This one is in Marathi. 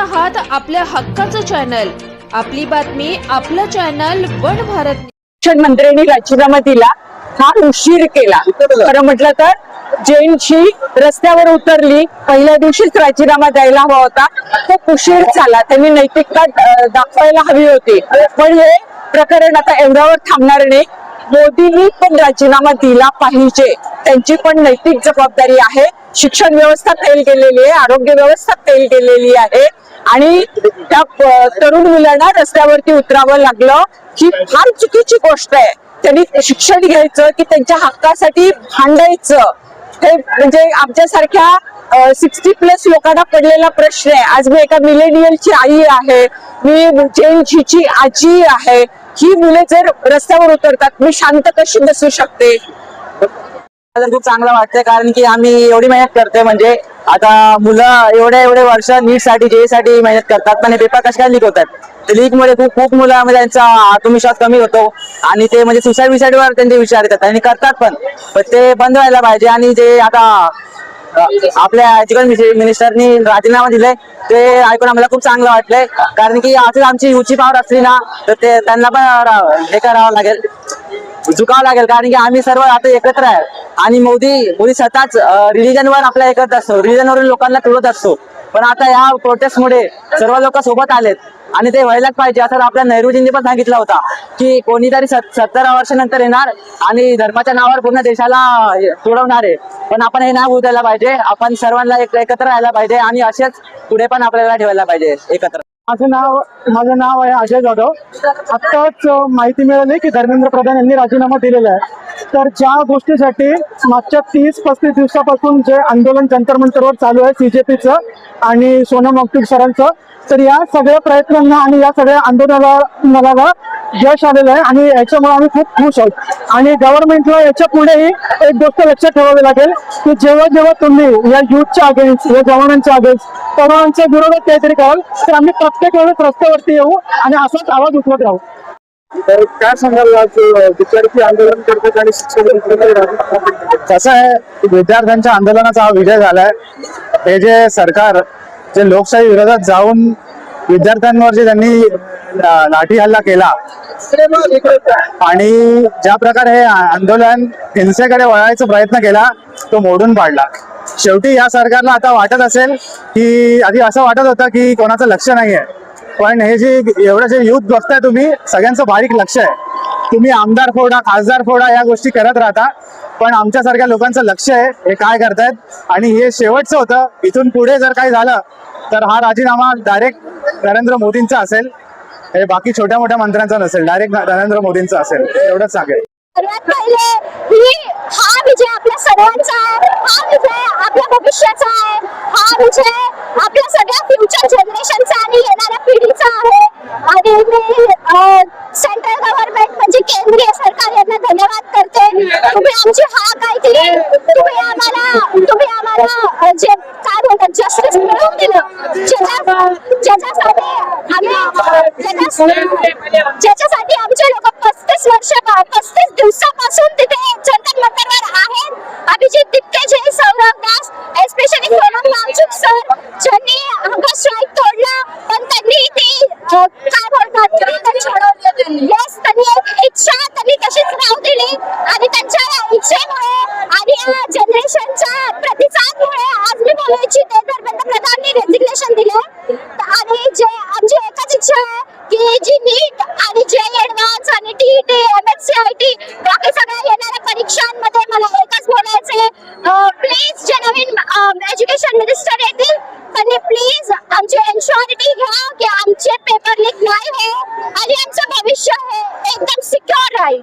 आहात आपल्या हक्काचं चॅनल, आपली बातमी आपलं चॅनल वन भारत। शिक्षण मंत्र्यांनी राजीनामा दिला, फार उशीर केला। खरं म्हटलं तर जैनशी रस्त्यावर उतरली, पहिल्या दिवशीच राजीनामा द्यायला हवा होता, खूप उशीर झाला। त्यांनी नैतिकता दाखवायला हवी होती, पण हे प्रकरण आता एवढ्यावर थांबणार नाही। मोदींनी पण राजीनामा दिला पाहिजे, त्यांची पण नैतिक जबाबदारी आहे। शिक्षण व्यवस्था फेल गेलेली आहे, आरोग्य व्यवस्था फेल गेलेली आहे आणि त्या तरुण मुलांना रस्त्यावरती उतरावं लागलं ही फार चुकीची गोष्ट आहे। त्यांनी शिक्षण घ्यायचं की त्यांच्या हक्कासाठी भांडायचं, हे म्हणजे आमच्यासारख्या 60+ लोकांना पडलेला प्रश्न आहे। आज मी एका मिलेनियलची आई आहे, मी जैनची आजी आहे। ही मुले जर रस्त्यावर उतरतात, मी शांत कशी बसू शकते? मला खूप चांगलं वाटतंय, कारण की आम्ही एवढी मेहनत करतोय। म्हणजे आता मुलं एवढे वर्ष नीट साठी जे साठी मेहनत करतात, पण हे पेपर कशा काय लीक होतात? लीक मुळे खूप मुलांमध्ये त्यांचा आत्मविश्वास कमी होतो आणि ते म्हणजे सुसाईड वर त्यांचे विचार येतात आणि करतात पण ते बंद व्हायला पाहिजे। आणि जे आता आपल्या एज्युकेशन मिनिस्टरनी राजीनामा दिले ते ऐकून आम्हाला खूप चांगलं वाटलंय, कारण की असं आमची उंची पावर असली ना तर ते त्यांना पण हे करावं लागेल, झुकावं लागेल, कारण की आम्ही सर्व आता एकत्र आहे। आणि मोदी स्वतःच रिलीजनवर आपल्या एकत्र असतो, रिलीजनवरील लोकांना तुळत असतो, पण आता या प्रोटेस्टमुळे सर्व लोक सोबत आलेत आणि ते व्हायलाच पाहिजे। असं आपल्या नेहरूजींनी पण सांगितलं होता की कोणीतरी 17 वर्षानंतर येणार आणि धर्माच्या नावावर पूर्ण देशाला तुडवणार आहे, पण आपण हे नाही होऊ द्यायला पाहिजे। आपण सर्वांना एकत्र राहायला पाहिजे आणि असेच पुढे पण आपल्याला ठेवायला पाहिजे एकत्र। माझं नाव आहे अजय जाधव। आत्ताच माहिती मिळाली की धर्मेंद्र प्रधान यांनी राजीनामा दिलेला आहे। तर ज्या गोष्टीसाठी मागच्या 30-35 दिवसापासून जे आंदोलन जंतर मंतरवर चालू आहे CJPचं आणि सोनम वांगचुक सरांचं, तर या सगळ्या प्रयत्नांना आणि या सगळ्या आंदोलनाला यश आलेलं आहे आणि याच्यामुळे आम्ही खूप खुश आहोत। आणि गव्हर्नमेंटला याच्या पुढेही एक गोष्ट लक्षात ठेवावी लागेल की जेव्हा तुम्ही या युथच्या अगेन्स्ट, या जवानांच्या अगेन्स्ट, तरुणांच्या विरोधात काहीतरी कराल तर आम्ही प्रत्येक वेळेस रस्त्यावरती येऊ आणि असाच आवाज उठवत राहू। तर काय सांगाल, विद्यार्थी आंदोलन करतात आणि शिक्षक कसं आहे, विद्यार्थ्यांच्या आंदोलनाचा हा विजय झालाय। हे जे सरकार जे लोकशाही विरोधात जाऊन विद्यार्थ्यांवर जे त्यांनी लाठी हल्ला केला आणि ज्या प्रकारे हे आंदोलन हिंसेकडे वळायचा प्रयत्न केला तो मोडून पाडला। शेवटी या सरकारला आता वाटत असेल की आधी असं वाटत होतं की कोणाचं लक्ष नाहीये, पण हे जे एवढं जे युथ बघताय तुम्ही, सगळ्यांचं बारीक लक्ष आहे। तुम्ही आमदार फोडा, खासदार फोडा या गोष्टी करत राहता, पण आमच्यासारख्या लोकांचं लक्ष आहे हे काय करतायत। आणि हे शेवटचं होतं, इथून पुढे जर काही झालं तर हा राजीनामा डायरेक्ट नरेंद्र मोदींचा असेल, हे बाकी छोट्या मोठ्या मंत्र्यांचा नसेल, डायरेक्ट नरेंद्र मोदींचा असेल, एवढंच सांगेल। सर्वात पहिले हा विजय आपल्या सर्वांचा आहे, हा विजय आपल्या भविष्याचा आहे, हा विजय आपल्या सगळ्या फ्युचर जनरेशनचा आणि येणाऱ्या पिढीचा आहे। आणि मी सेंट्रल गव्हर्नमेंट म्हणजे केंद्रीय सरकार यांना धन्यवाद करते। तुम्ही आमची हाक ऐकली, तुम्ही आम्हाला जे काय बोलतात जस्टिस मिळवून दिलं, ज्याच्यासाठी आमचे लोक 35 दिवसापासून तिथे जंतर मंतरवर आहेत। अभिजित दिग्गज, सौरभ दास, एस्पेशली सोनम वांगचुक सर, ज्यांनी हंगर स्ट्राईक तोडला, पण त्यांनी ती काय बोलतात येस, त्यांनी एक इच्छा त्यांनी तशीच राहू दिली आणि त्यांच्या इच्छेमुळे आणि या जनरेशनच्या प्रतिसादमुळे आज मी बोलू इच्छिते, धर्मेंद्र प्रधाननी रेजिग्नेशन दिले। आणि जे आमची एकच इच्छा आहे की जी नीट आणि JEE ऍडव्हान्स आणि TET, MSc, बाकी सगळ्या येणाऱ्या परीक्षांमध्ये मला एकच बोलायचे, प्लीज जे नवीन एज्युकेशन मिनिस्टर येतील त्यांनी प्लीज आमची एन्श्युरिटी घ्या की आमचे पेपर लीक नाही हो आणि आमचं भविष्य हे एकदम सिक्युअर राहील।